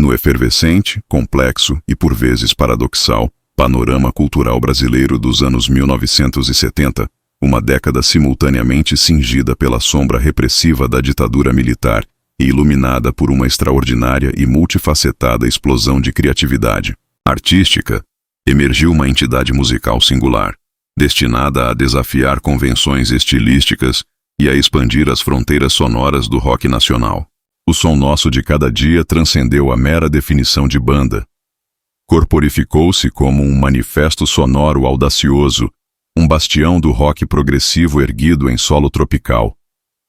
no efervescente, complexo e por vezes paradoxal panorama cultural brasileiro dos anos 1970, uma década simultaneamente cingida pela sombra repressiva da ditadura militar e iluminada por uma extraordinária e multifacetada explosão de criatividade artística, emergiu uma entidade musical singular, destinada a desafiar convenções estilísticas e a expandir as fronteiras sonoras do rock nacional. O som nosso de cada dia transcendeu a mera definição de banda. Corporificou-se como um manifesto sonoro audacioso, um bastião do rock progressivo erguido em solo tropical,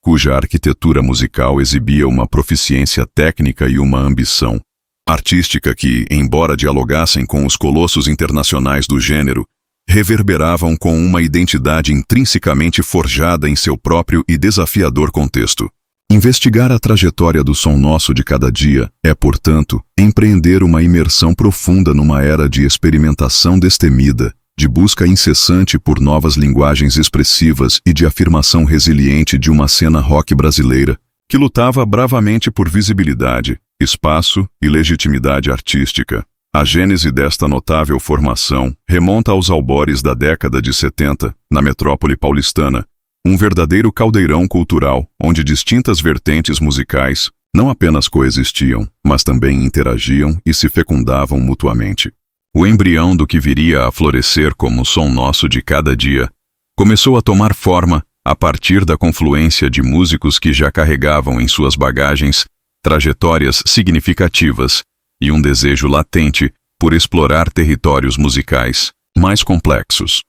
cuja arquitetura musical exibia uma proficiência técnica e uma ambição artística que, embora dialogassem com os colossos internacionais do gênero, reverberavam com uma identidade intrinsecamente forjada em seu próprio e desafiador contexto. Investigar a trajetória do som nosso de cada dia é, portanto, empreender uma imersão profunda numa era de experimentação destemida, de busca incessante por novas linguagens expressivas e de afirmação resiliente de uma cena rock brasileira, que lutava bravamente por visibilidade, espaço e legitimidade artística. A gênese desta notável formação remonta aos albores da década de 70, na metrópole paulistana, um verdadeiro caldeirão cultural, onde distintas vertentes musicais não apenas coexistiam, mas também interagiam e se fecundavam mutuamente. O embrião do que viria a florescer como som nosso de cada dia começou a tomar forma a partir da confluência de músicos que já carregavam em suas bagagens trajetórias significativas e um desejo latente por explorar territórios musicais mais complexos.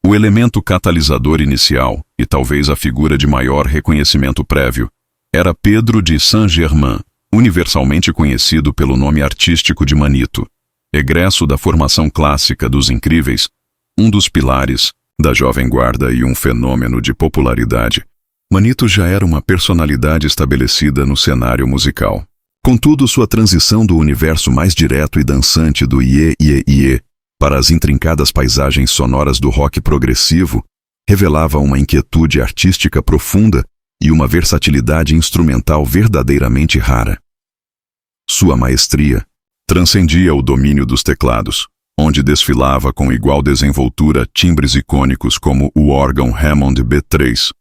O elemento catalisador inicial, e talvez a figura de maior reconhecimento prévio, era Pedro de Saint-Germain, universalmente conhecido pelo nome artístico de Manito. Egresso da formação clássica dos Incríveis, um dos pilares da Jovem Guarda e um fenômeno de popularidade, Manito já era uma personalidade estabelecida no cenário musical. Contudo, sua transição do universo mais direto e dançante do iê para as intrincadas paisagens sonoras do rock progressivo revelava uma inquietude artística profunda e uma versatilidade instrumental verdadeiramente rara. Sua maestria transcendia o domínio dos teclados, onde desfilava com igual desenvoltura timbres icônicos como o órgão Hammond B3,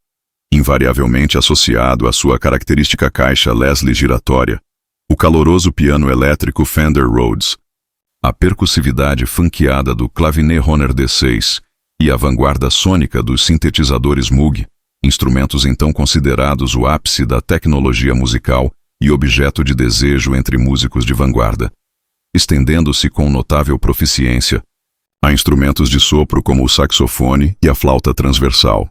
invariavelmente associado à sua característica caixa Leslie giratória, o caloroso piano elétrico Fender Rhodes, a percussividade funkeada do clavinet Hohner D6 e a vanguarda sônica dos sintetizadores Moog, instrumentos então considerados o ápice da tecnologia musical e objeto de desejo entre músicos de vanguarda, estendendo-se com notável proficiência a instrumentos de sopro como o saxofone e a flauta transversal,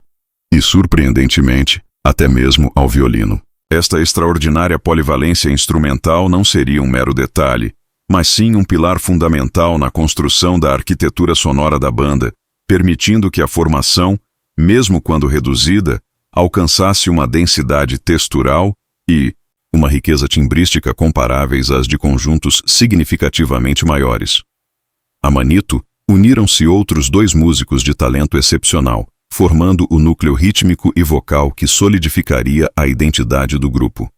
e, surpreendentemente, até mesmo ao violino. Esta extraordinária polivalência instrumental não seria um mero detalhe, mas sim um pilar fundamental na construção da arquitetura sonora da banda, permitindo que a formação, mesmo quando reduzida, alcançasse uma densidade textural e uma riqueza timbrística comparáveis às de conjuntos significativamente maiores. A Manito uniram-se outros dois músicos de talento excepcional, formando o núcleo rítmico e vocal que solidificaria a identidade do grupo.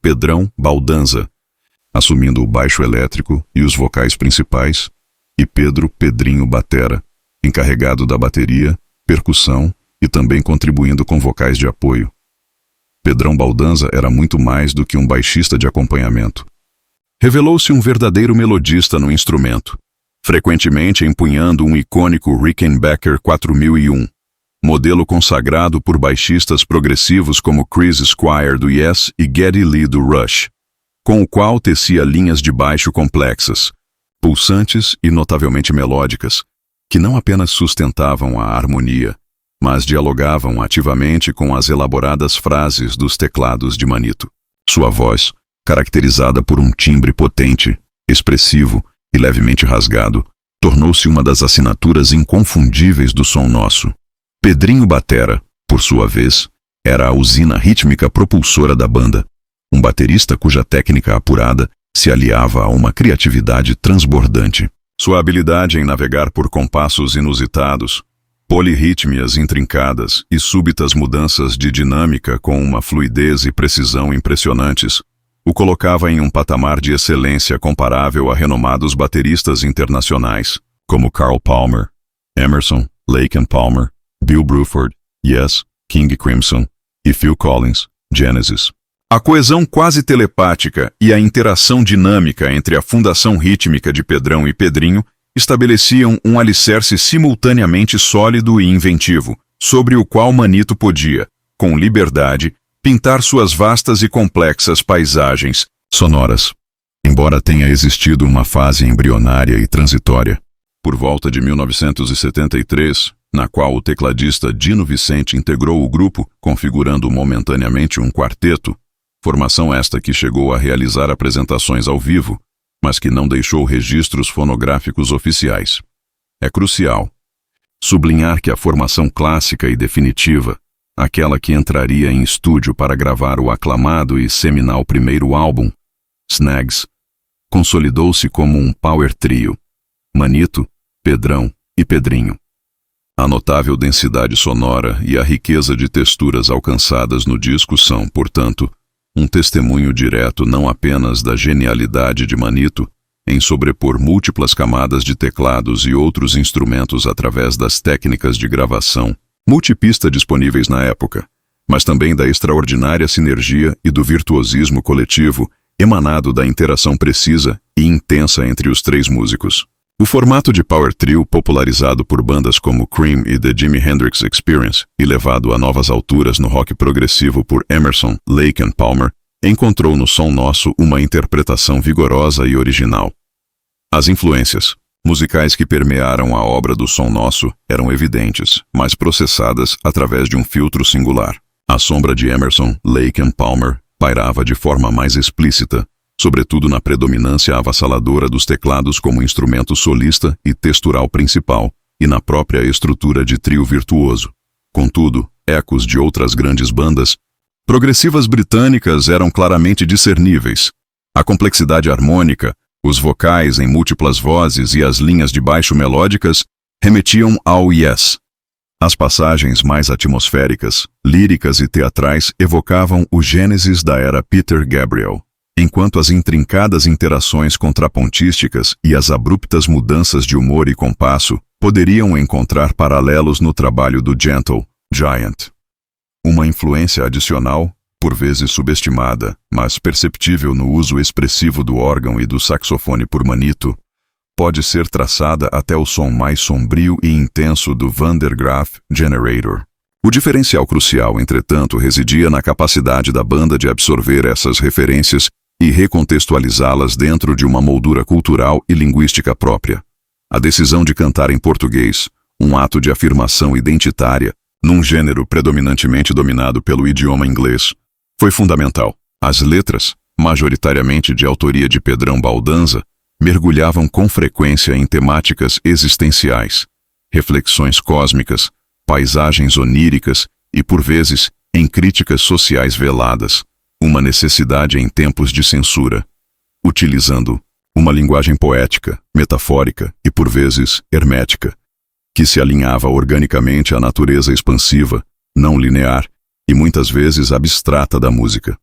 Pedrão Baldanza, assumindo o baixo elétrico e os vocais principais, e Pedrinho Batera, encarregado da bateria, percussão e também contribuindo com vocais de apoio. Pedrão Baldanza era muito mais do que um baixista de acompanhamento. Revelou-se um verdadeiro melodista no instrumento, frequentemente empunhando um icônico Rickenbacker 4001, modelo consagrado por baixistas progressivos como Chris Squire do Yes e Geddy Lee do Rush, com o qual tecia linhas de baixo complexas, pulsantes e notavelmente melódicas, que não apenas sustentavam a harmonia, mas dialogavam ativamente com as elaboradas frases dos teclados de Manito. Sua voz, caracterizada por um timbre potente, expressivo e levemente rasgado, tornou-se uma das assinaturas inconfundíveis do som nosso. Pedrinho Batera, por sua vez, era a usina rítmica propulsora da banda, um baterista cuja técnica apurada se aliava a uma criatividade transbordante. Sua habilidade em navegar por compassos inusitados, polirrítmias intrincadas e súbitas mudanças de dinâmica com uma fluidez e precisão impressionantes, o colocava em um patamar de excelência comparável a renomados bateristas internacionais, como Carl Palmer, Emerson, Lake and Palmer, Bill Bruford, Yes, King Crimson e Phil Collins, Genesis. A coesão quase telepática e a interação dinâmica entre a fundação rítmica de Pedrão e Pedrinho estabeleciam um alicerce simultaneamente sólido e inventivo, sobre o qual Manito podia, com liberdade, pintar suas vastas e complexas paisagens sonoras. Embora tenha existido uma fase embrionária e transitória, por volta de 1973, na qual o tecladista Dino Vicente integrou o grupo, configurando momentaneamente um quarteto, formação esta que chegou a realizar apresentações ao vivo, mas que não deixou registros fonográficos oficiais. É crucial sublinhar que a formação clássica e definitiva, aquela que entraria em estúdio para gravar o aclamado e seminal primeiro álbum, Snegs, consolidou-se como um power trio: Manito, Pedrão e Pedrinho. A notável densidade sonora e a riqueza de texturas alcançadas no disco são, portanto, um testemunho direto não apenas da genialidade de Manito em sobrepor múltiplas camadas de teclados e outros instrumentos através das técnicas de gravação multipista disponíveis na época, mas também da extraordinária sinergia e do virtuosismo coletivo emanado da interação precisa e intensa entre os três músicos. O formato de power trio, popularizado por bandas como Cream e The Jimi Hendrix Experience e levado a novas alturas no rock progressivo por Emerson, Lake and Palmer, encontrou no Som Nosso uma interpretação vigorosa e original. As influências musicais que permearam a obra do Som Nosso eram evidentes, mas processadas através de um filtro singular. A sombra de Emerson, Lake and Palmer pairava de forma mais explícita, sobretudo na predominância avassaladora dos teclados como instrumento solista e textural principal, e na própria estrutura de trio virtuoso. Contudo, ecos de outras grandes bandas progressivas britânicas eram claramente discerníveis. A complexidade harmônica, os vocais em múltiplas vozes e as linhas de baixo melódicas remetiam ao Yes. As passagens mais atmosféricas, líricas e teatrais evocavam o Gênesis da era Peter Gabriel, enquanto as intrincadas interações contrapontísticas e as abruptas mudanças de humor e compasso poderiam encontrar paralelos no trabalho do Gentle Giant. Uma influência adicional, por vezes subestimada, mas perceptível no uso expressivo do órgão e do saxofone por Manito, pode ser traçada até o som mais sombrio e intenso do Van der Graaf Generator. O diferencial crucial, entretanto, residia na capacidade da banda de absorver essas referências e recontextualizá-las dentro de uma moldura cultural e linguística própria. A decisão de cantar em português, um ato de afirmação identitária, num gênero predominantemente dominado pelo idioma inglês, foi fundamental. As letras, majoritariamente de autoria de Pedrão Baldanza, mergulhavam com frequência em temáticas existenciais, reflexões cósmicas, paisagens oníricas e, por vezes, em críticas sociais veladas, uma necessidade em tempos de censura, utilizando uma linguagem poética, metafórica e, por vezes, hermética, que se alinhava organicamente à natureza expansiva, não linear e muitas vezes abstrata da música.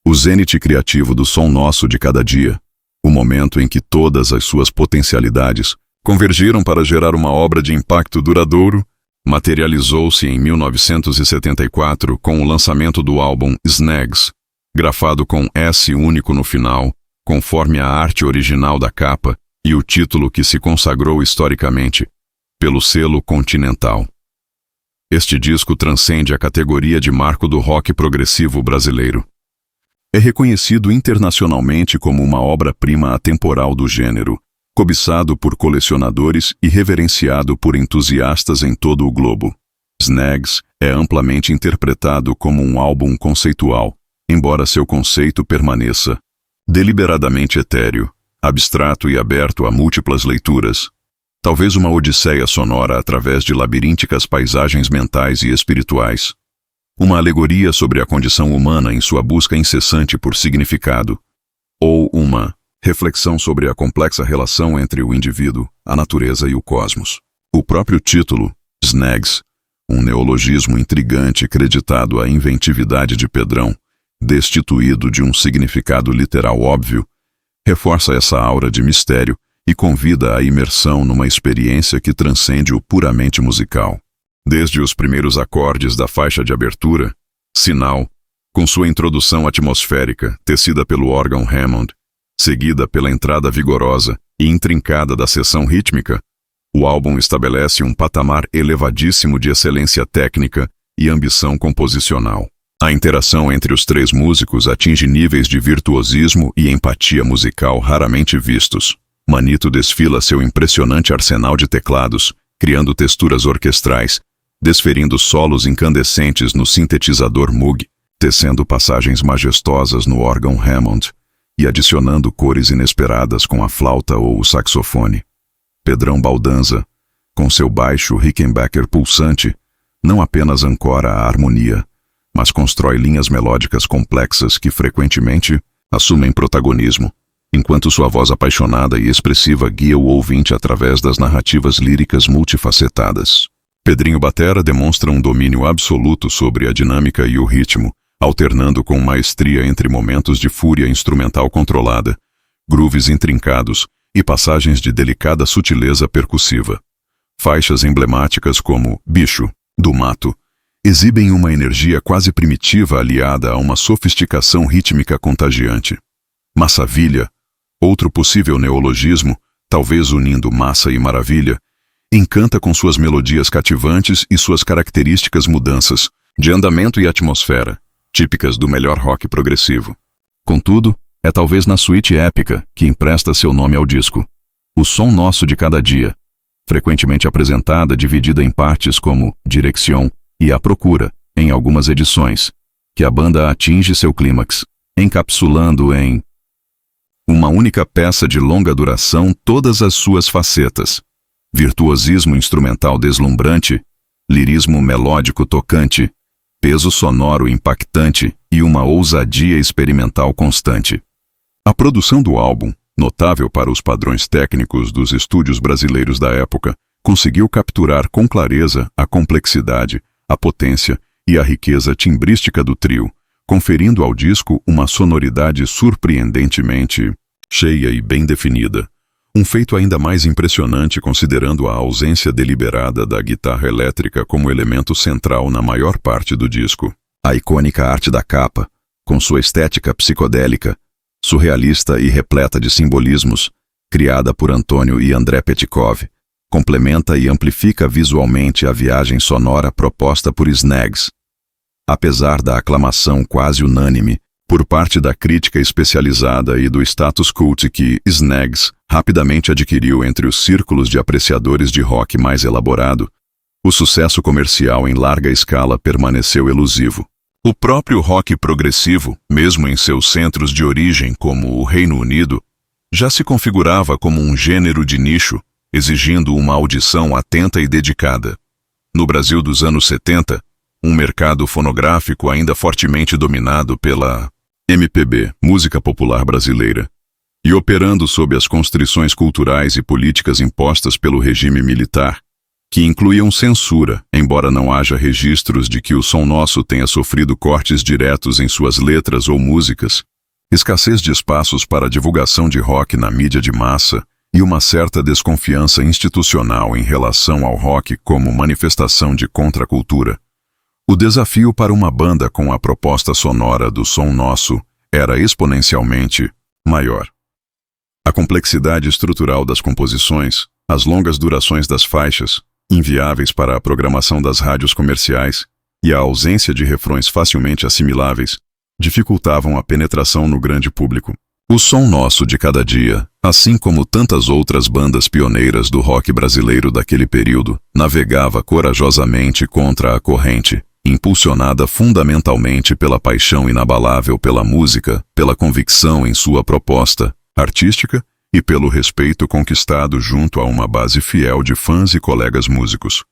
O zênite criativo do Som Nosso de Cada Dia, o momento em que todas as suas potencialidades convergiram para gerar uma obra de impacto duradouro, materializou-se em 1974 com o lançamento do álbum Snegs, grafado com S único no final, conforme a arte original da capa e o título que se consagrou historicamente, pelo selo Continental. Este disco transcende a categoria de marco do rock progressivo brasileiro. É reconhecido internacionalmente como uma obra-prima atemporal do gênero, cobiçado por colecionadores e reverenciado por entusiastas em todo o globo. Snegs é amplamente interpretado como um álbum conceitual, embora seu conceito permaneça deliberadamente etéreo, abstrato e aberto a múltiplas leituras. Talvez uma odisseia sonora através de labirínticas paisagens mentais e espirituais. Uma alegoria sobre a condição humana em sua busca incessante por significado. Ou uma reflexão sobre a complexa relação entre o indivíduo, a natureza e o cosmos. O próprio título, Snegs, um neologismo intrigante creditado à inventividade de Pedrão, destituído de um significado literal óbvio, reforça essa aura de mistério e convida à imersão numa experiência que transcende o puramente musical. Desde os primeiros acordes da faixa de abertura, Sinal, com sua introdução atmosférica, tecida pelo órgão Hammond, seguida pela entrada vigorosa e intrincada da seção rítmica, o álbum estabelece um patamar elevadíssimo de excelência técnica e ambição composicional. A interação entre os três músicos atinge níveis de virtuosismo e empatia musical raramente vistos. Manito desfila seu impressionante arsenal de teclados, criando texturas orquestrais, desferindo solos incandescentes no sintetizador Moog, tecendo passagens majestosas no órgão Hammond e adicionando cores inesperadas com a flauta ou o saxofone. Pedrão Baldanza, com seu baixo Rickenbacker pulsante, não apenas ancora a harmonia, mas constrói linhas melódicas complexas que frequentemente assumem protagonismo, enquanto sua voz apaixonada e expressiva guia o ouvinte através das narrativas líricas multifacetadas. Pedrinho Batera demonstra um domínio absoluto sobre a dinâmica e o ritmo, alternando com maestria entre momentos de fúria instrumental controlada, grooves intrincados e passagens de delicada sutileza percussiva. Faixas emblemáticas como Bicho, do Mato, exibem uma energia quase primitiva aliada a uma sofisticação rítmica contagiante. Massavilha, outro possível neologismo, talvez unindo massa e maravilha, encanta com suas melodias cativantes e suas características mudanças de andamento e atmosfera, típicas do melhor rock progressivo. Contudo, é talvez na suíte épica que empresta seu nome ao disco, o Som Nosso de Cada Dia, frequentemente apresentada dividida em partes como Direction e A Procura, em algumas edições, que a banda atinge seu clímax, encapsulando em uma única peça de longa duração todas as suas facetas: virtuosismo instrumental deslumbrante, lirismo melódico tocante, peso sonoro impactante e uma ousadia experimental constante. A produção do álbum, notável para os padrões técnicos dos estúdios brasileiros da época, conseguiu capturar com clareza a complexidade, a potência e a riqueza timbrística do trio, conferindo ao disco uma sonoridade surpreendentemente cheia e bem definida. Um feito ainda mais impressionante considerando a ausência deliberada da guitarra elétrica como elemento central na maior parte do disco. A icônica arte da capa, com sua estética psicodélica, surrealista e repleta de simbolismos, criada por Antônio e André Petkov, complementa e amplifica visualmente a viagem sonora proposta por Snegs. Apesar da aclamação quase unânime por parte da crítica especializada e do status cult que Snegs rapidamente adquiriu entre os círculos de apreciadores de rock mais elaborado, o sucesso comercial em larga escala permaneceu elusivo. O próprio rock progressivo, mesmo em seus centros de origem como o Reino Unido, já se configurava como um gênero de nicho, exigindo uma audição atenta e dedicada. No Brasil dos anos 70, um mercado fonográfico ainda fortemente dominado pela MPB, música popular brasileira, e operando sob as constrições culturais e políticas impostas pelo regime militar, que incluíam censura, embora não haja registros de que o Som Nosso tenha sofrido cortes diretos em suas letras ou músicas, escassez de espaços para divulgação de rock na mídia de massa e uma certa desconfiança institucional em relação ao rock como manifestação de contracultura. O desafio para uma banda com a proposta sonora do Som Nosso era exponencialmente maior. A complexidade estrutural das composições, as longas durações das faixas, inviáveis para a programação das rádios comerciais, e a ausência de refrões facilmente assimiláveis, dificultavam a penetração no grande público. O Som Nosso de Cada Dia, assim como tantas outras bandas pioneiras do rock brasileiro daquele período, navegava corajosamente contra a corrente, impulsionada fundamentalmente pela paixão inabalável pela música, pela convicção em sua proposta artística e pelo respeito conquistado junto a uma base fiel de fãs e colegas músicos.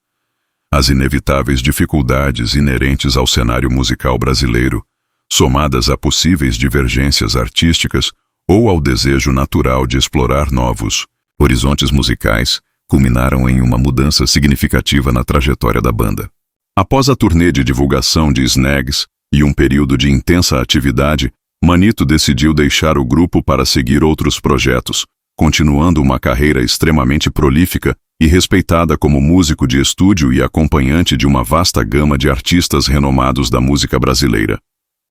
As inevitáveis dificuldades inerentes ao cenário musical brasileiro, somadas a possíveis divergências artísticas ou ao desejo natural de explorar novos horizontes musicais, culminaram em uma mudança significativa na trajetória da banda. Após a turnê de divulgação de Snegs e um período de intensa atividade, Manito decidiu deixar o grupo para seguir outros projetos, continuando uma carreira extremamente prolífica e respeitada como músico de estúdio e acompanhante de uma vasta gama de artistas renomados da música brasileira.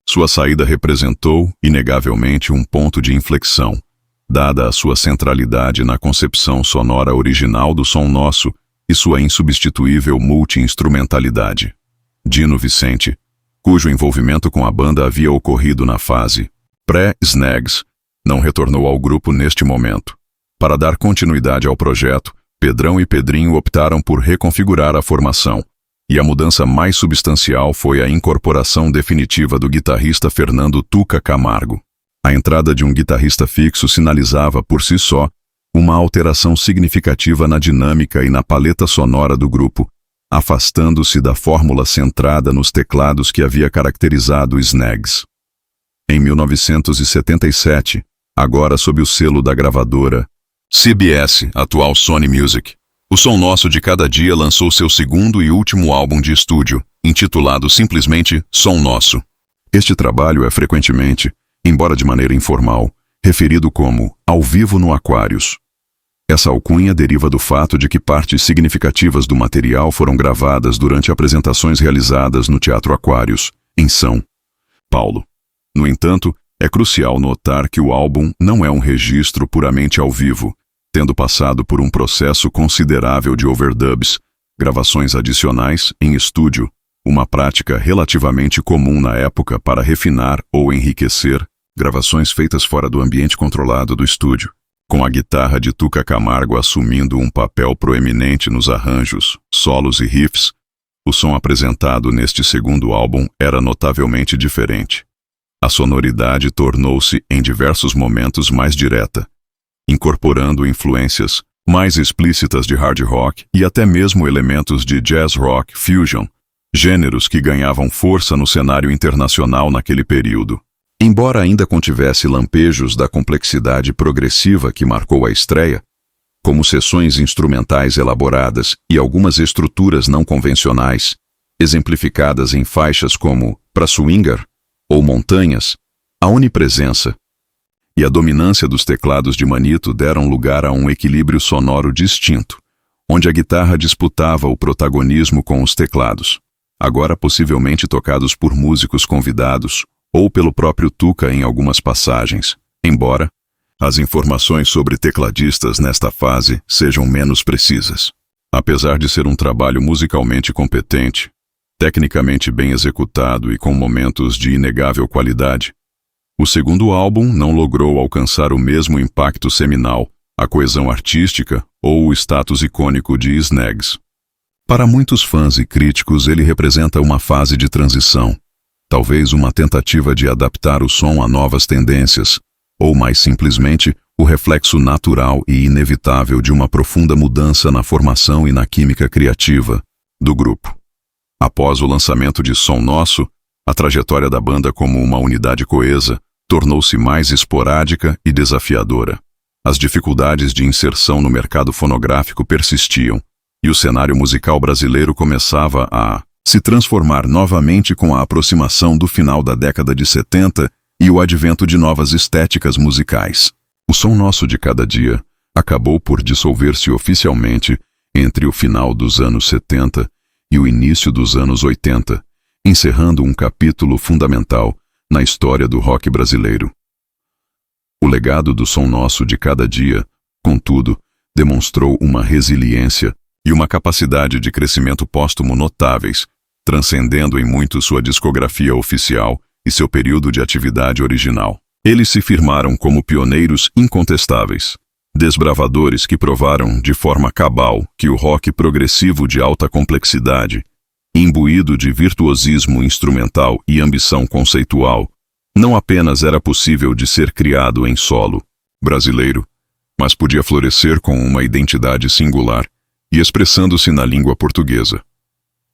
Sua saída representou, inegavelmente, um ponto de inflexão, dada a sua centralidade na concepção sonora original do som nosso e sua insubstituível multi-instrumentalidade. Dino Vicente, cujo envolvimento com a banda havia ocorrido na fase pré-Snegs, não retornou ao grupo neste momento. Para dar continuidade ao projeto, Pedrão e Pedrinho optaram por reconfigurar a formação, e a mudança mais substancial foi a incorporação definitiva do guitarrista Fernando Tuca Camargo. A entrada de um guitarrista fixo sinalizava, por si só, uma alteração significativa na dinâmica e na paleta sonora do grupo, afastando-se da fórmula centrada nos teclados que havia caracterizado Snegs. Em 1977, agora sob o selo da gravadora CBS, atual Sony Music, o Som Nosso de Cada Dia lançou seu segundo e último álbum de estúdio, intitulado simplesmente Som Nosso. Este trabalho é frequentemente, embora de maneira informal, referido como Ao Vivo no Aquários. Essa alcunha deriva do fato de que partes significativas do material foram gravadas durante apresentações realizadas no Teatro Aquários, em São Paulo. No entanto, é crucial notar que o álbum não é um registro puramente ao vivo, tendo passado por um processo considerável de overdubs, gravações adicionais em estúdio, uma prática relativamente comum na época para refinar ou enriquecer gravações feitas fora do ambiente controlado do estúdio, com a guitarra de Tuca Camargo assumindo um papel proeminente nos arranjos, solos e riffs. O som apresentado neste segundo álbum era notavelmente diferente. A sonoridade tornou-se, em diversos momentos, mais direta, incorporando influências mais explícitas de hard rock e até mesmo elementos de jazz rock fusion, gêneros que ganhavam força no cenário internacional naquele período. Embora ainda contivesse lampejos da complexidade progressiva que marcou a estreia, como seções instrumentais elaboradas e algumas estruturas não convencionais, exemplificadas em faixas como Pra Swinger ou Montanhas, a onipresença e a dominância dos teclados de Manito deram lugar a um equilíbrio sonoro distinto, onde a guitarra disputava o protagonismo com os teclados, agora possivelmente tocados por músicos convidados ou pelo próprio Tuca em algumas passagens, embora as informações sobre tecladistas nesta fase sejam menos precisas. Apesar de ser um trabalho musicalmente competente, tecnicamente bem executado e com momentos de inegável qualidade, o segundo álbum não logrou alcançar o mesmo impacto seminal, a coesão artística ou o status icônico de Snegs. Para muitos fãs e críticos, ele representa uma fase de transição, talvez uma tentativa de adaptar o som a novas tendências, ou mais simplesmente, o reflexo natural e inevitável de uma profunda mudança na formação e na química criativa do grupo. Após o lançamento de Som Nosso, a trajetória da banda como uma unidade coesa tornou-se mais esporádica e desafiadora. As dificuldades de inserção no mercado fonográfico persistiam, e o cenário musical brasileiro começava a se transformar novamente com a aproximação do final da década de 70 e o advento de novas estéticas musicais. O Som Nosso de Cada Dia acabou por dissolver-se oficialmente entre o final dos anos 70 e o início dos anos 80, encerrando um capítulo fundamental na história do rock brasileiro. O legado do Som Nosso de Cada Dia, contudo, demonstrou uma resiliência e uma capacidade de crescimento póstumo notáveis, transcendendo em muito sua discografia oficial e seu período de atividade original. Eles se firmaram como pioneiros incontestáveis, desbravadores que provaram de forma cabal que o rock progressivo de alta complexidade, imbuído de virtuosismo instrumental e ambição conceitual, não apenas era possível de ser criado em solo brasileiro, mas podia florescer com uma identidade singular e expressando-se na língua portuguesa.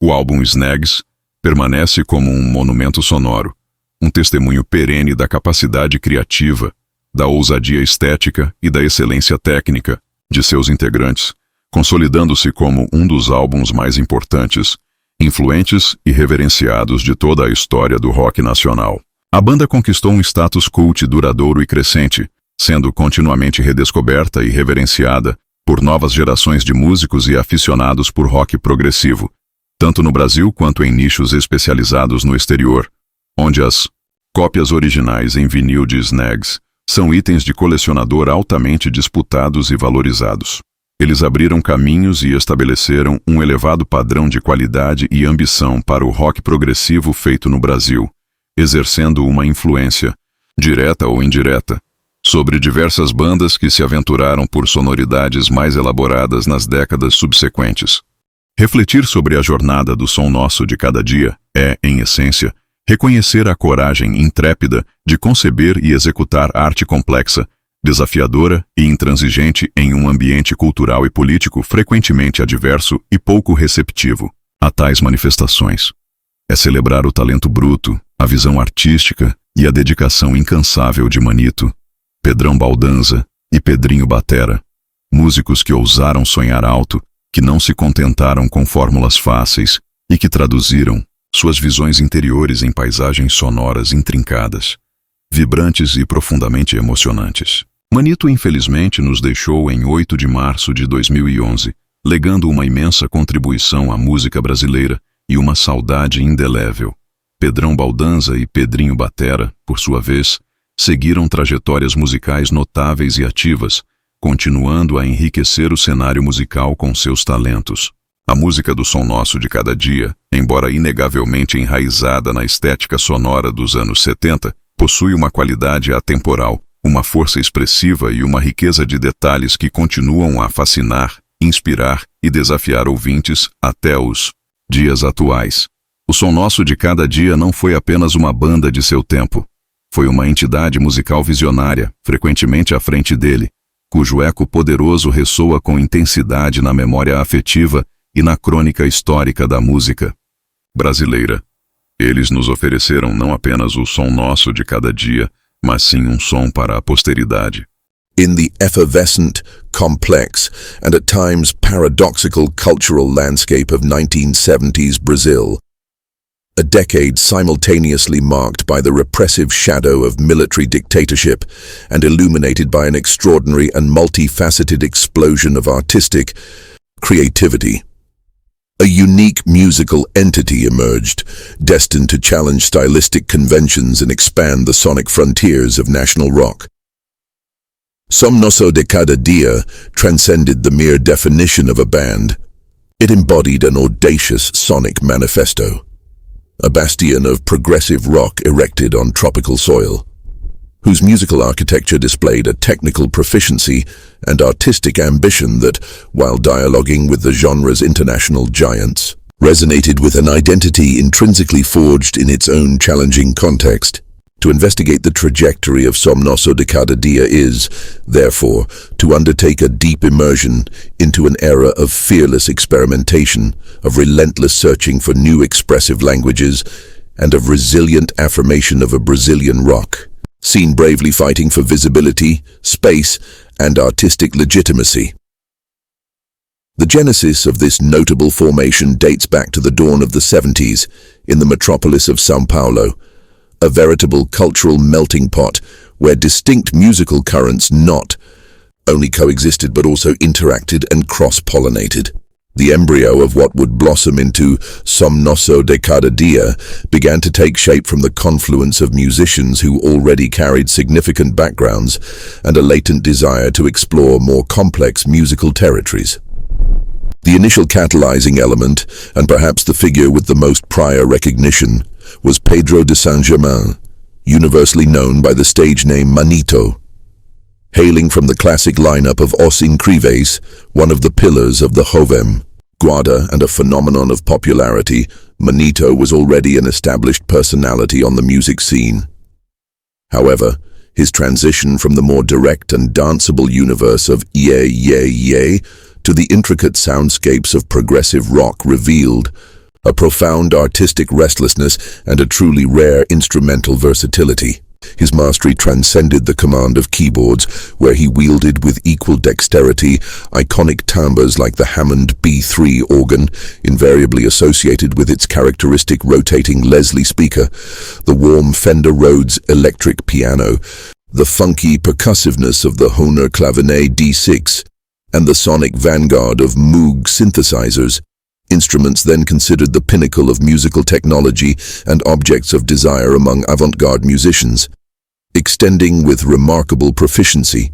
O álbum Snegs permanece como um monumento sonoro, um testemunho perene da capacidade criativa, da ousadia estética e da excelência técnica de seus integrantes, consolidando-se como um dos álbuns mais importantes influentes e reverenciados de toda a história do rock nacional. A banda conquistou um status cult duradouro e crescente, sendo continuamente redescoberta e reverenciada por novas gerações de músicos e aficionados por rock progressivo, tanto no Brasil quanto em nichos especializados no exterior, onde as cópias originais em vinil de Snegs são itens de colecionador altamente disputados e valorizados. Eles abriram caminhos e estabeleceram um elevado padrão de qualidade e ambição para o rock progressivo feito no Brasil, exercendo uma influência, direta ou indireta, sobre diversas bandas que se aventuraram por sonoridades mais elaboradas nas décadas subsequentes. Refletir sobre a jornada do som nosso de cada dia é, em essência, reconhecer a coragem intrépida de conceber e executar arte complexa, desafiadora e intransigente em um ambiente cultural e político frequentemente adverso e pouco receptivo a tais manifestações. É celebrar o talento bruto, a visão artística e a dedicação incansável de Manito, Pedrão Baldanza e Pedrinho Batera, músicos que ousaram sonhar alto, que não se contentaram com fórmulas fáceis e que traduziram suas visões interiores em paisagens sonoras intrincadas, vibrantes e profundamente emocionantes. Manito infelizmente nos deixou em 8 de março de 2011, legando uma imensa contribuição à música brasileira e uma saudade indelével. Pedrão Baldanza e Pedrinho Batera, por sua vez, seguiram trajetórias musicais notáveis e ativas, continuando a enriquecer o cenário musical com seus talentos. A música do som nosso de cada dia, embora inegavelmente enraizada na estética sonora dos anos 70, possui uma qualidade atemporal, uma força expressiva e uma riqueza de detalhes que continuam a fascinar, inspirar e desafiar ouvintes até os dias atuais. O som nosso de cada dia não foi apenas uma banda de seu tempo. Foi uma entidade musical visionária, frequentemente à frente dele, cujo eco poderoso ressoa com intensidade na memória afetiva e na crônica histórica da música brasileira. Eles nos ofereceram não apenas o som nosso de cada dia, mas sim um som para a posteridade. In the effervescent, complex, and at times paradoxical cultural landscape of 1970s Brazil, a decade simultaneously marked by the repressive shadow of military dictatorship and illuminated by an extraordinary and multifaceted explosion of artistic creativity. A unique musical entity emerged, destined to challenge stylistic conventions and expand the sonic frontiers of national rock. SOM NOSSO DE CADA transcended the mere definition of a band. It embodied an audacious sonic manifesto, a bastion of progressive rock erected on tropical soil, whose musical architecture displayed a technical proficiency and artistic ambition that, while dialoguing with the genre's international giants, resonated with an identity intrinsically forged in its own challenging context. To investigate the trajectory of SOM NOSSO DE CADA is, therefore, to undertake a deep immersion into an era of fearless experimentation, of relentless searching for new expressive languages, and of resilient affirmation of a Brazilian rock, seen bravely fighting for visibility, space, and artistic legitimacy. The genesis of this notable formation dates back to the dawn of the 70s in the metropolis of São Paulo, a veritable cultural melting pot where distinct musical currents not only coexisted but also interacted and cross-pollinated. The embryo of what would blossom into SOM NOSSO DE CADA began to take shape from the confluence of musicians who already carried significant backgrounds and a latent desire to explore more complex musical territories. The initial catalyzing element, and perhaps the figure with the most prior recognition, was Pedro de Saint-Germain, universally known by the stage name Manito. Hailing from the classic lineup of Os Incríveis, one of the pillars of the Jovem Guarda and a phenomenon of popularity, Manito was already an established personality on the music scene. However, his transition from the more direct and danceable universe of Yeah Yeah Yeah to the intricate soundscapes of progressive rock revealed a profound artistic restlessness and a truly rare instrumental versatility. His mastery transcended the command of keyboards, where he wielded with equal dexterity iconic timbres like the Hammond B3 organ, invariably associated with its characteristic rotating Leslie speaker, the warm Fender Rhodes electric piano, the funky percussiveness of the Hohner Clavinet D6, and the sonic vanguard of Moog synthesizers, instruments then considered the pinnacle of musical technology and objects of desire among avant-garde musicians, extending with remarkable proficiency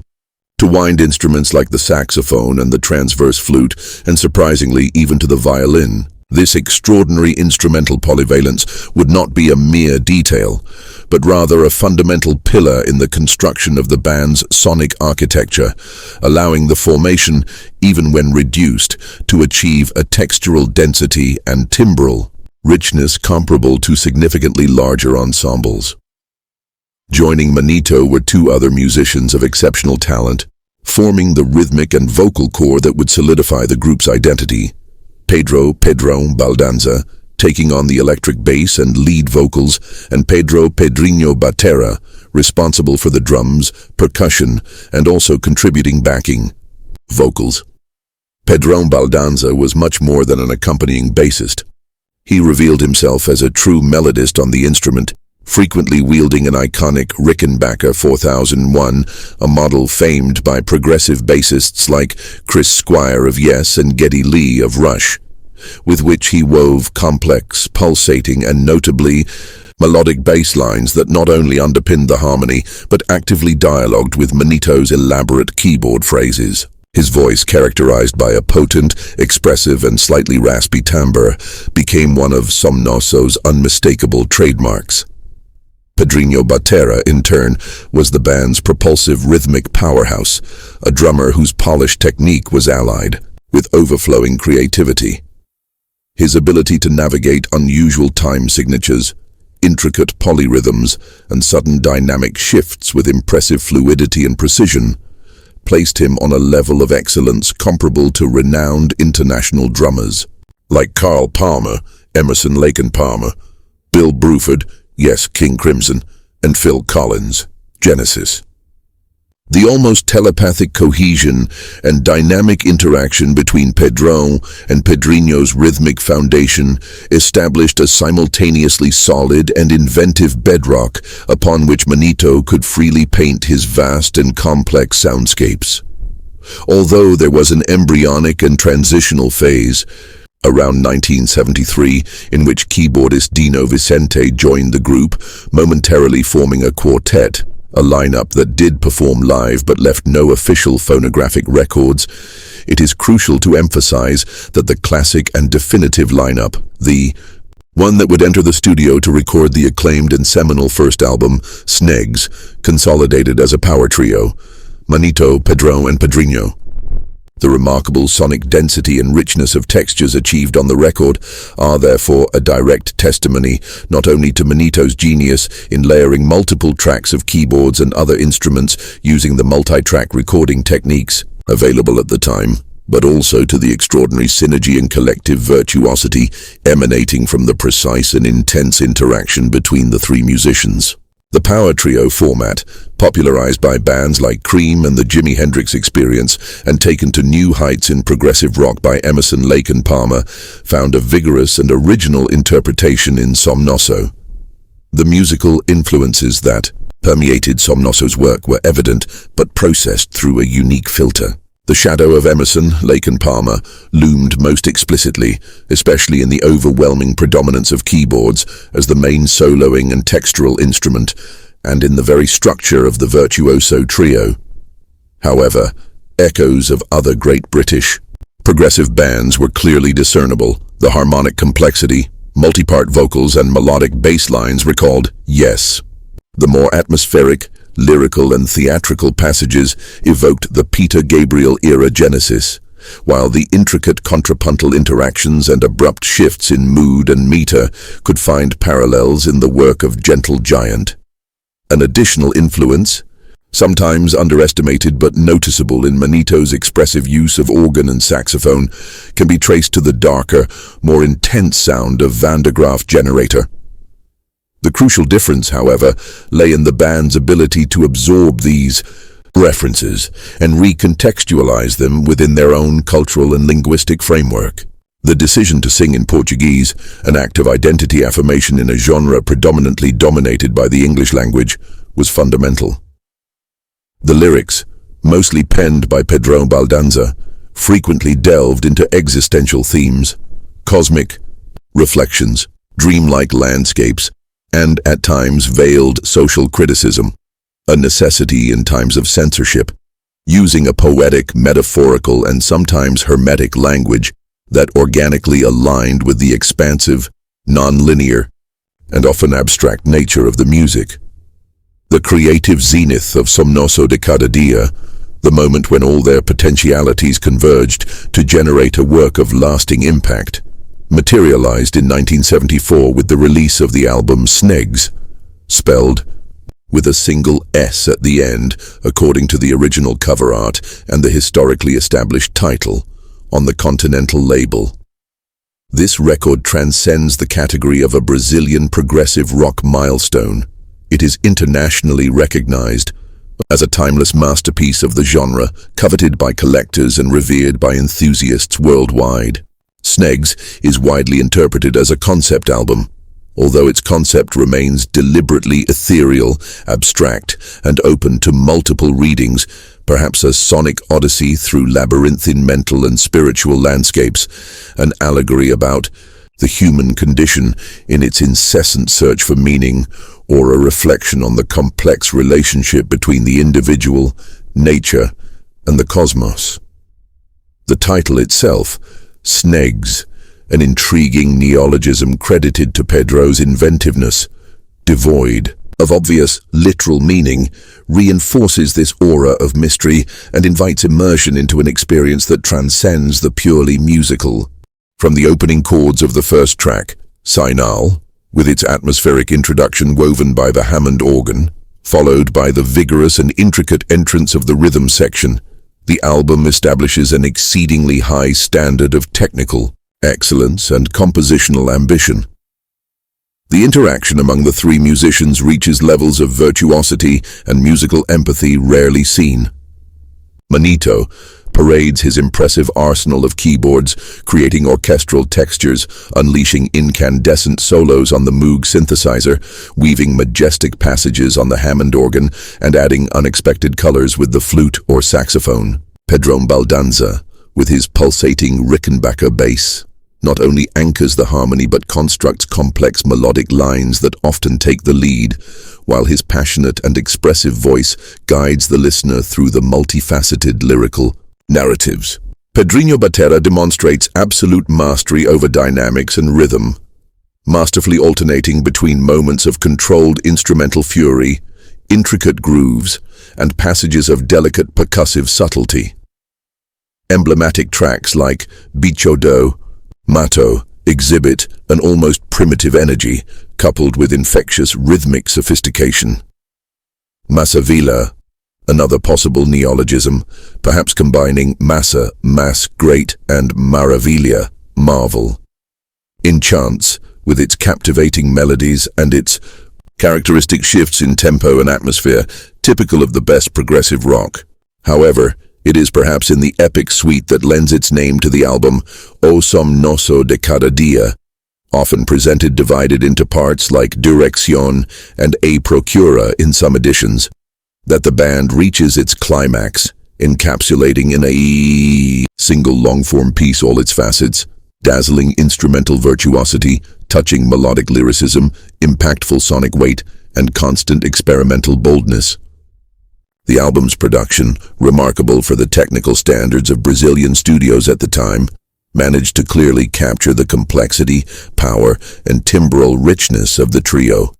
to wind instruments like the saxophone and the transverse flute, and surprisingly even to the violin. This extraordinary instrumental polyvalence would not be a mere detail, but rather a fundamental pillar in the construction of the band's sonic architecture, allowing the formation, even when reduced, to achieve a textural density and timbral richness comparable to significantly larger ensembles. Joining Manito were two other musicians of exceptional talent, forming the rhythmic and vocal core that would solidify the group's identity. Pedrão Baldanza, taking on the electric bass and lead vocals, and Pedrinho Batera, responsible for the drums, percussion, and also contributing backing vocals. Pedrão Baldanza was much more than an accompanying bassist. He revealed himself as a true melodist on the instrument, frequently wielding an iconic Rickenbacker 4001, a model famed by progressive bassists like Chris Squire of Yes and Geddy Lee of Rush, with which he wove complex, pulsating, and notably melodic bass lines that not only underpinned the harmony, but actively dialogued with Manito's elaborate keyboard phrases. His voice, characterized by a potent, expressive, and slightly raspy timbre, became one of SOM NOSSO's unmistakable trademarks. Pedrinho Batera, in turn, was the band's propulsive rhythmic powerhouse, a drummer whose polished technique was allied with overflowing creativity. His ability to navigate unusual time signatures, intricate polyrhythms, and sudden dynamic shifts with impressive fluidity and precision placed him on a level of excellence comparable to renowned international drummers like Carl Palmer, Emerson, Lake and Palmer, Bill Bruford, Yes, King Crimson, and Phil Collins, Genesis. The almost telepathic cohesion and dynamic interaction between Pedrão and Pedrinho's rhythmic foundation established a simultaneously solid and inventive bedrock upon which Manito could freely paint his vast and complex soundscapes. Although there was an embryonic and transitional phase, around 1973, in which keyboardist Dino Vicente joined the group, momentarily forming a quartet, a lineup that did perform live but left no official phonographic records, it is crucial to emphasize that the classic and definitive lineup, the one that would enter the studio to record the acclaimed and seminal first album, Snegs, consolidated as a power trio, Manito, Pedrão, and Pedrinho. The remarkable sonic density and richness of textures achieved on the record are therefore a direct testimony not only to Manito's genius in layering multiple tracks of keyboards and other instruments using the multi-track recording techniques available at the time, but also to the extraordinary synergy and collective virtuosity emanating from the precise and intense interaction between the three musicians. The power trio format, popularized by bands like Cream and the Jimi Hendrix Experience and taken to new heights in progressive rock by Emerson, Lake and Palmer, found a vigorous and original interpretation in SOM NOSSO. The musical influences that permeated SOM NOSSO's work were evident but processed through a unique filter. The shadow of Emerson, Lake and Palmer loomed most explicitly, especially in the overwhelming predominance of keyboards as the main soloing and textural instrument, and in the very structure of the virtuoso trio. However, echoes of other great British progressive bands were clearly discernible. The harmonic complexity, multi-part vocals and melodic bass lines recalled Yes. The more atmospheric, lyrical and theatrical passages evoked the Peter Gabriel-era Genesis, while the intricate contrapuntal interactions and abrupt shifts in mood and meter could find parallels in the work of Gentle Giant. An additional influence, sometimes underestimated but noticeable in Manito's expressive use of organ and saxophone, can be traced to the darker, more intense sound of Van de Graaff Generator. The crucial difference, however, lay in the band's ability to absorb these references and recontextualize them within their own cultural and linguistic framework. The decision to sing in Portuguese, an act of identity affirmation in a genre predominantly dominated by the English language, was fundamental. The lyrics, mostly penned by Pedrão Baldanza, frequently delved into existential themes, cosmic reflections, dreamlike landscapes, and at times veiled social criticism, a necessity in times of censorship, using a poetic, metaphorical, and sometimes hermetic language that organically aligned with the expansive, non-linear, and often abstract nature of the music. The creative zenith of Som Nosso de Cada, the moment when all their potentialities converged to generate a work of lasting impact, materialized in 1974 with the release of the album Snegs, spelled with a single S at the end, according to the original cover art and the historically established title on the Continental label. This record transcends the category of a Brazilian progressive rock milestone. It is internationally recognized as a timeless masterpiece of the genre, coveted by collectors and revered by enthusiasts worldwide. Snegs is widely interpreted as a concept album, although its concept remains deliberately ethereal, abstract, and open to multiple readings, perhaps a sonic odyssey through labyrinthine mental and spiritual landscapes, an allegory about the human condition in its incessant search for meaning, or a reflection on the complex relationship between the individual, nature, and the cosmos. The title itself, Snegs, an intriguing neologism credited to Pedro's inventiveness, devoid of obvious literal meaning, reinforces this aura of mystery and invites immersion into an experience that transcends the purely musical. From the opening chords of the first track, Sinal, with its atmospheric introduction woven by the Hammond organ, followed by the vigorous and intricate entrance of the rhythm section, the album establishes an exceedingly high standard of technical excellence and compositional ambition. The interaction among the three musicians reaches levels of virtuosity and musical empathy rarely seen. Manito parades his impressive arsenal of keyboards, creating orchestral textures, unleashing incandescent solos on the Moog synthesizer, weaving majestic passages on the Hammond organ, and adding unexpected colors with the flute or saxophone. Pedrão Baldanza, with his pulsating Rickenbacker bass, not only anchors the harmony but constructs complex melodic lines that often take the lead, while his passionate and expressive voice guides the listener through the multifaceted lyrical narratives. Pedrinho Batera demonstrates absolute mastery over dynamics and rhythm, masterfully alternating between moments of controlled instrumental fury, intricate grooves, and passages of delicate percussive subtlety. Emblematic tracks like Bicho do Mato exhibit an almost primitive energy, coupled with infectious rhythmic sophistication. Massa-villa, another possible neologism, perhaps combining massa, mass, great, and maravilha, marvel, enchants with its captivating melodies and its characteristic shifts in tempo and atmosphere, typical of the best progressive rock. However, it is perhaps in the epic suite that lends its name to the album, O Som Nosso de Cada, often presented divided into parts like Dirección and A Procura in some editions, that the band reaches its climax, encapsulating in a single long-form piece all its facets, dazzling instrumental virtuosity, touching melodic lyricism, impactful sonic weight, and constant experimental boldness. The album's production, remarkable for the technical standards of Brazilian studios at the time, managed to clearly capture the complexity, power, and timbral richness of the trio,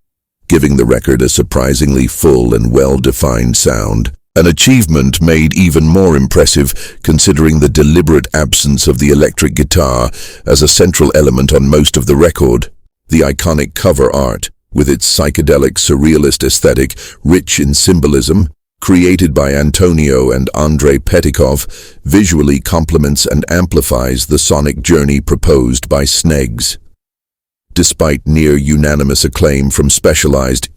giving the record a surprisingly full and well-defined sound, an achievement made even more impressive considering the deliberate absence of the electric guitar as a central element on most of the record. The iconic cover art, with its psychedelic surrealist aesthetic, rich in symbolism, created by Antonio and Andrei Petikov, visually complements and amplifies the sonic journey proposed by Snegs. despite near-unanimous acclaim from specialized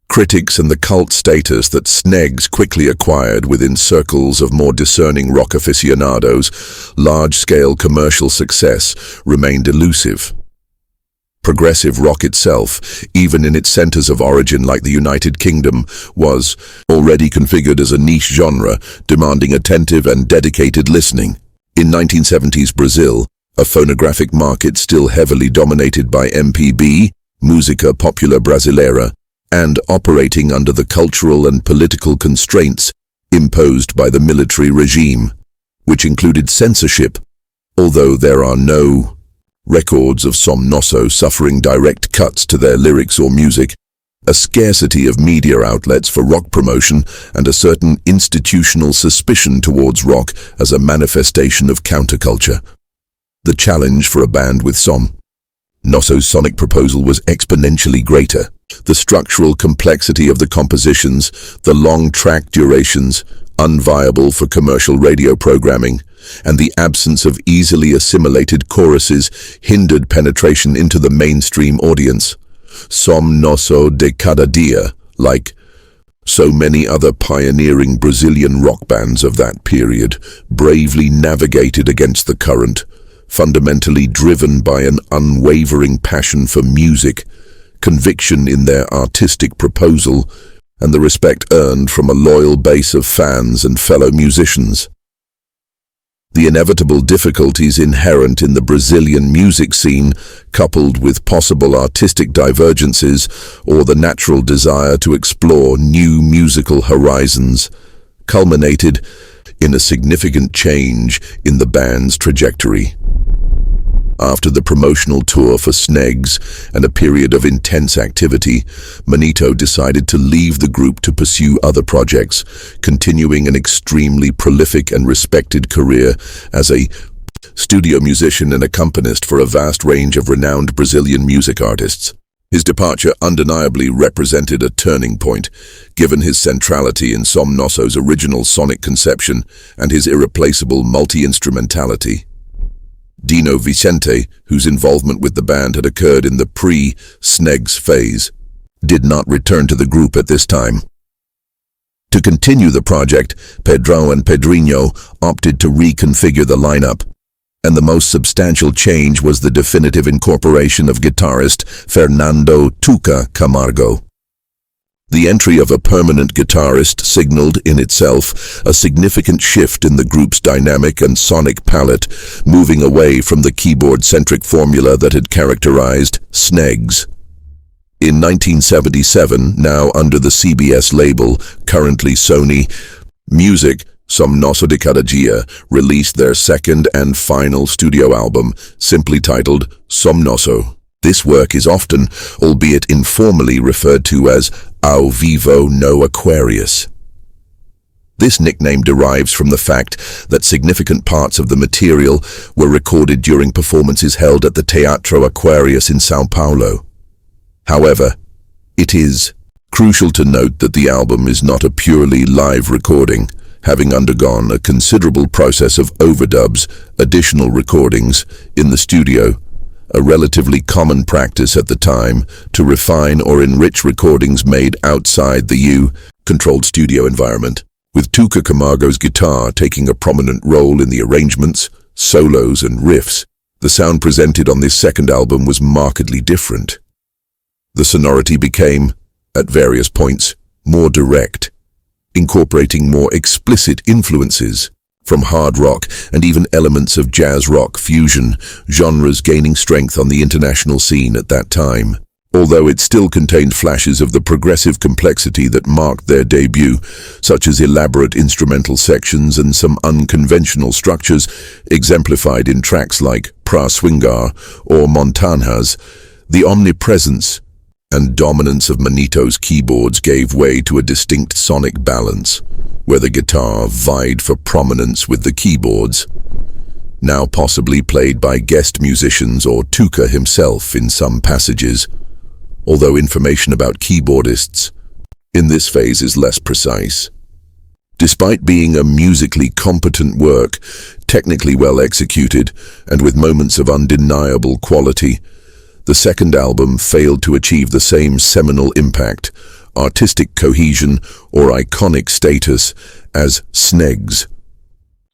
critics and the cult status that Snegs quickly acquired within circles of more discerning rock aficionados, large-scale commercial success remained elusive. Progressive rock itself, even in its centers of origin like the United Kingdom, was already configured as a niche genre, demanding attentive and dedicated listening. In 1970s Brazil, a phonographic market still heavily dominated by MPB, Música Popular Brasileira, and operating under the cultural and political constraints imposed by the military regime, which included censorship, although there are no records of SOM NOSSO suffering direct cuts to their lyrics or music, a scarcity of media outlets for rock promotion, and a certain institutional suspicion towards rock as a manifestation of counterculture. The challenge for a band with SOM NOSSO's sonic proposal was exponentially greater. The structural complexity of the compositions, the long track durations, unviable for commercial radio programming, and the absence of easily assimilated choruses hindered penetration into the mainstream audience. SOM NOSSO de Cada, like so many other pioneering Brazilian rock bands of that period, bravely navigated against the current, fundamentally driven by an unwavering passion for music, conviction in their artistic proposal, and the respect earned from a loyal base of fans and fellow musicians. The inevitable difficulties inherent in the Brazilian music scene, coupled with possible artistic divergences or the natural desire to explore new musical horizons, culminated in a significant change in the band's trajectory. After the promotional tour for Snegs and a period of intense activity, Manito decided to leave the group to pursue other projects, continuing an extremely prolific and respected career as a studio musician and accompanist for a vast range of renowned Brazilian music artists. His departure undeniably represented a turning point, given his centrality in SOM NOSSO's original sonic conception and his irreplaceable multi-instrumentality. Dino Vicente, whose involvement with the band had occurred in the pre-Snegs phase, did not return to the group at this time. To continue the project, Pedro and Pedrinho opted to reconfigure the lineup, and the most substantial change was the definitive incorporation of guitarist Fernando "Tuca" Camargo. The entry of a permanent guitarist signaled in itself a significant shift in the group's dynamic and sonic palette, moving away from the keyboard-centric formula that had characterized Snegs. In 1977, now under the CBS label, currently Sony Music, SOM NOSSO DE CADA released their second and final studio album, simply titled SOM NOSSO. This work is often, albeit informally, referred to as Ao Vivo no Aquarius. This nickname derives from the fact that significant parts of the material were recorded during performances held at the Teatro Aquarius in São Paulo. However, it is crucial to note that the album is not a purely live recording, having undergone a considerable process of overdubs, additional recordings, in the studio, a relatively common practice at the time to refine or enrich recordings made outside the controlled studio environment, with Tuca Camargo's guitar taking a prominent role in the arrangements, solos and riffs. The sound presented on this second album was markedly different. The sonority became, at various points, more direct, incorporating more explicit influences from hard rock and even elements of jazz rock fusion, genres gaining strength on the international scene at that time. Although it still contained flashes of the progressive complexity that marked their debut, such as elaborate instrumental sections and some unconventional structures exemplified in tracks like Pra Swingar or Montanhas, the omnipresence and dominance of Manito's keyboards gave way to a distinct sonic balance, where the guitar vied for prominence with the keyboards, now possibly played by guest musicians or Tuca himself in some passages, although information about keyboardists in this phase is less precise. Despite being a musically competent work, technically well executed, and with moments of undeniable quality, The second album failed to achieve the same seminal impact, artistic cohesion, or iconic status as Snegs.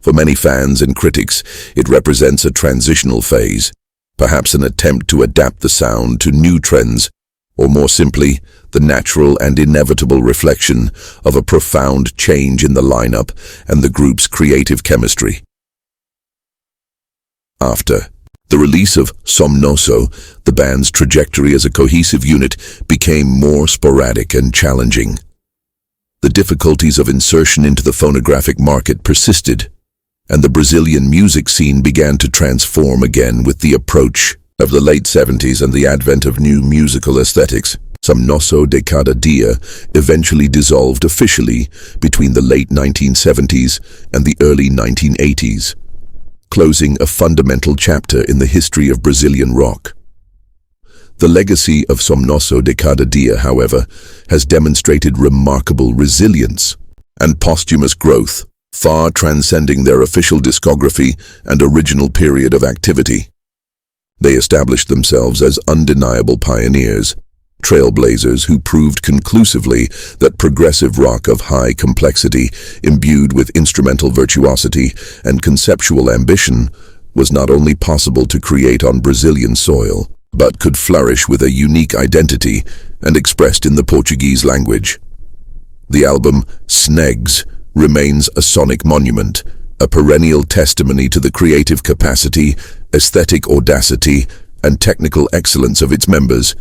For many fans and critics, it represents a transitional phase, perhaps an attempt to adapt the sound to new trends, or more simply, the natural and inevitable reflection of a profound change in the lineup and the group's creative chemistry. After the release of SOM NOSSO, the band's trajectory as a cohesive unit became more sporadic and challenging. The difficulties of insertion into the phonographic market persisted, and the Brazilian music scene began to transform again with the approach of the late 70s and the advent of new musical aesthetics. SOM NOSSO DE CADA eventually dissolved officially between the late 1970s and the early 1980s, closing a fundamental chapter in the history of Brazilian rock. The legacy of SOM NOSSO DE CADA, however, has demonstrated remarkable resilience and posthumous growth, far transcending their official discography and original period of activity. They established themselves as undeniable pioneers, trailblazers who proved conclusively that progressive rock of high complexity, imbued with instrumental virtuosity and conceptual ambition, was not only possible to create on Brazilian soil, but could flourish with a unique identity and expressed in the Portuguese language. The album Snegs remains a sonic monument, a perennial testimony to the creative capacity, aesthetic audacity, and technical excellence of its members,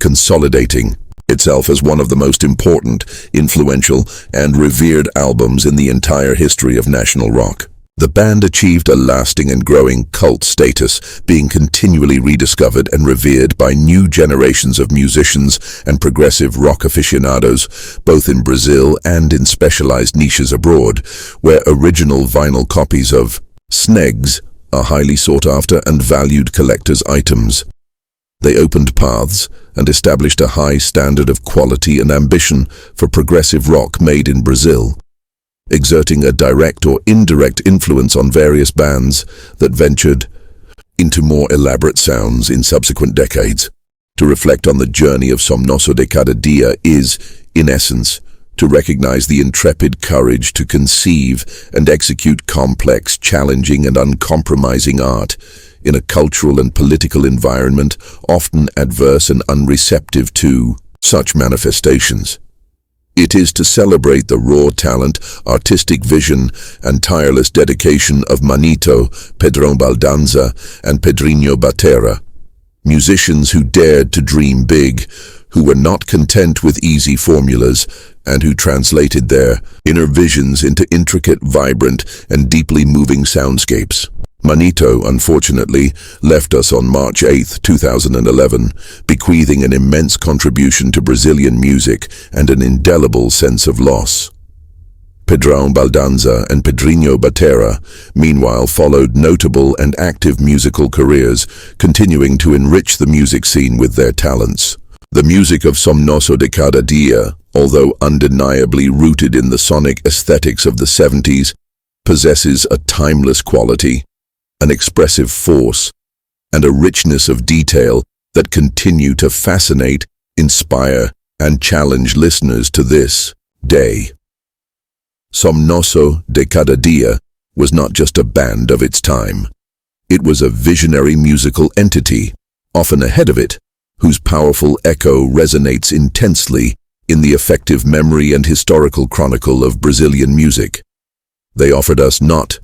consolidating itself as one of the most important, influential, and revered albums in the entire history of national rock. The band achieved a lasting and growing cult status, being continually rediscovered and revered by new generations of musicians and progressive rock aficionados, both in Brazil and in specialized niches abroad, where original vinyl copies of Snegs are highly sought after and valued collector's items. They opened paths and established a high standard of quality and ambition for progressive rock made in Brazil, exerting a direct or indirect influence on various bands that ventured into more elaborate sounds in subsequent decades. To reflect on the journey of SOM NOSSO DE CADA is, in essence, to recognize the intrepid courage to conceive and execute complex, challenging, and uncompromising art in a cultural and political environment often adverse and unreceptive to such manifestations. It is to celebrate the raw talent, artistic vision, and tireless dedication of Manito, Pedrão Baldanza, and Pedrinho Batera, musicians who dared to dream big, who were not content with easy formulas, and who translated their inner visions into intricate, vibrant, and deeply moving soundscapes. Manito, unfortunately, left us on March 8, 2011, bequeathing an immense contribution to Brazilian music and an indelible sense of loss. Pedrão Baldanza and Pedrinho Batera, meanwhile, followed notable and active musical careers, continuing to enrich the music scene with their talents. The music of SOM NOSSO DE CADA, although undeniably rooted in the sonic aesthetics of the 70s, possesses a timeless quality, an expressive force, and a richness of detail that continue to fascinate, inspire, and challenge listeners to this day. SOM NOSSO DE CADA was not just a band of its time. It was a visionary musical entity, often ahead of it, whose powerful echo resonates intensely in the effective memory and historical chronicle of Brazilian music. They offered us not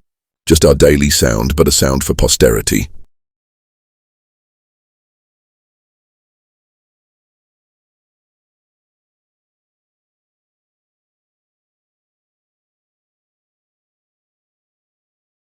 just our daily sound, but a sound for posterity.